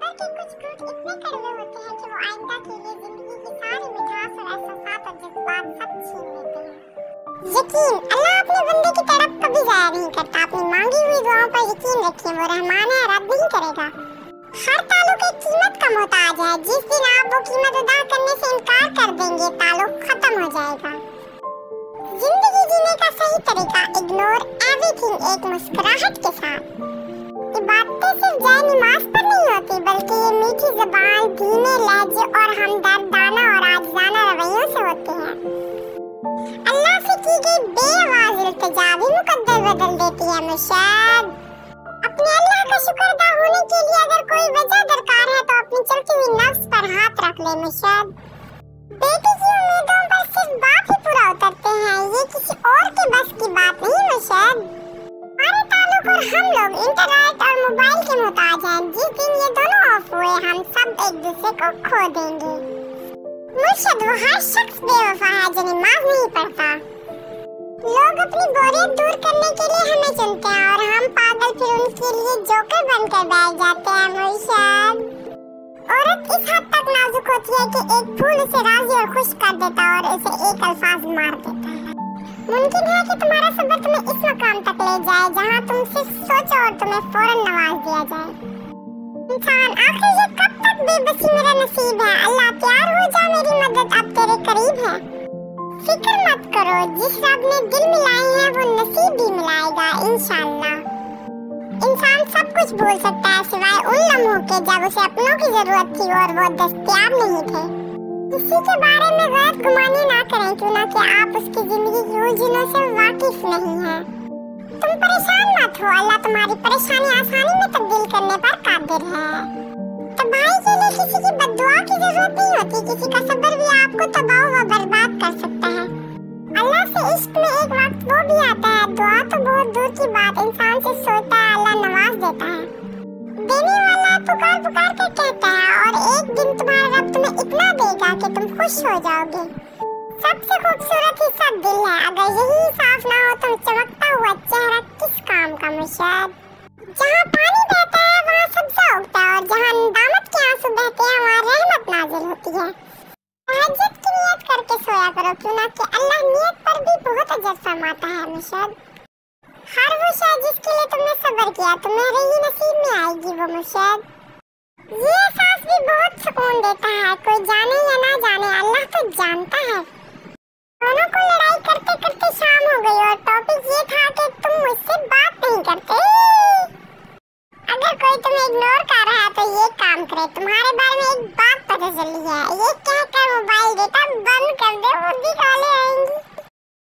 सबर के कुछ फ्रूट इतने कड़वे होते हैं कि वो आइंदा के लिए जिंदगी की सारी मिठास और एहसास और जज्बात सब छीन लेते हैं। यकीन, अल्लाह अपने बंदे की तड़प कभी जाया नहीं करता। अपनी मांगी हुई दुआओं पर यकीन रखिए, वो रहमान है, रद्द नहीं करेगा। हर ताल्लुक एक कीमत का मोहताज है। जिस दिन आप वो कीमत अदा करने से इनकार कर देंगे, ताल्लुक खत्म हो जाएगा। जिंदगी जीने का सही तरीका, इग्नोर एवरीथिंग, एक मुस्कुराहट के साथ। इबादतें सिर्फ जाए नमाज पर नहीं होती, बल्कि ये मीठी ज़बान, धीमे लहजे और हमदर्दाना और आजिज़ाना रवैयों से होते हैं। अल्लाह से की गई बेआवाज़ इल्तिजा भी मुकद्दर बदल देती है। मुशाद, अपने अल्लाह का शुक्र अदा होने के लिए अगर कोई वजह दरकार है तो अपनी चलती हुई नफ्स पर हाथ रख ले। मुशाद, बेटी की उम्मीदों पर सिर्फ बाप ही पूरा उतरते हैं, ये किसी और के बस की बात नहीं। मुशाद, हमारे ताल्लुक और हम लोग इंटरनेट और मोबाइल के मोहताज हैं। जिस दिन ये दोनों ऑफ हुए, हम सब एक दूसरे को खो देंगे। मुर्शिद, वो हर शख्स बेवफा है जो नमाज नहीं पढ़ता। लोग अपनी बोरियत दूर करने के लिए हमें चुनते हैं और हम पागल फिर उनके लिए जोकर बनकर बैठ जाते हैं। मुर्शिद, औरत इस हद तक नाजुक होती है कि एक फूल उसे राजी और खुश कर देता है और उसे एक अल्फाज मार देता है। मुमकिन है कि तुम्हारा सब्र तुम्हें इस मकाम तक ले जाए जहां तुम सिर्फ सोचो और तुम्हें फौरन नवाज दिया जाए। इंसान, आखिर ये कब तक बेबसी मेरा नसीब है। अल्लाह, तैयार हो जा, मेरी मदद अब तेरे करीब है। फिक्र मत करो, जिस रब ने दिल मिलाए हैं वो नसीब भी मिलाएगा इंशाअल्लाह। इंसान सब कुछ भूल सकता है सिवाय उन लम्हों के जब उसे अपनों की जरूरत थी और वो दस्तयाब नहीं थे। किसी के बारे में गलत गुमानी ना करें, क्यों कि आप उसकी जिंदगी की उलझनों से वाकिफ नहीं हैं। तुम परेशान मत हो, अल्लाह तुम्हारी परेशानी आसानी में तब्दील करने पर कादिर है। तबाही के लिए किसी की बद्दुआ की जरूरत नहीं होती, किसी का सब्र भी आपको तबाह व बर्बाद कर सकता है। अल्लाह से इश्क में एक वक्त वो भी आता है, दुआ तो बहुत दूर की बात, इंसान से सोचता है, अल्लाह नवाज देता है। देने वाला पुकार पुकार कर कहता है और एक दिन तुम्हारा रब तुम्हें इतना देगा कि तुम खुश हो जाओगे। सबसे खूबसूरत हिस्सा दिल है, अगर यही साफ ना हो तो चमकता हुआ चेहरा किस काम का। मुशाद, जहाँ पानी बहता है वहाँ सब्जा उगता है और जहाँ नदामत के आंसू बहते हैं वहाँ रहमत नाजिल होती है। तहज्जुद की नियत करके सोया करो, क्यों कि अल्लाह नियत पर भी बहुत अजर फरमाता है। मुशाद, हर वो शय जिसके लिए तुमने सब्र किया तुम्हारे ही नसीब में आएगी वो। मुशाद, ये एहसास भी बहुत सुकून देता है, कोई जाने या ना जाने अल्लाह तो जानता है। दोनों को लड़ाई करते करते शाम हो गई और टॉपिक ये था कि तुम मुझसे बात नहीं करते। अगर कोई तुम्हें इग्नोर कर रहा है तो ये काम करे, तुम्हारे बारे में एक बात पता चली है, ये कहकर मोबाइल डेटा बंद कर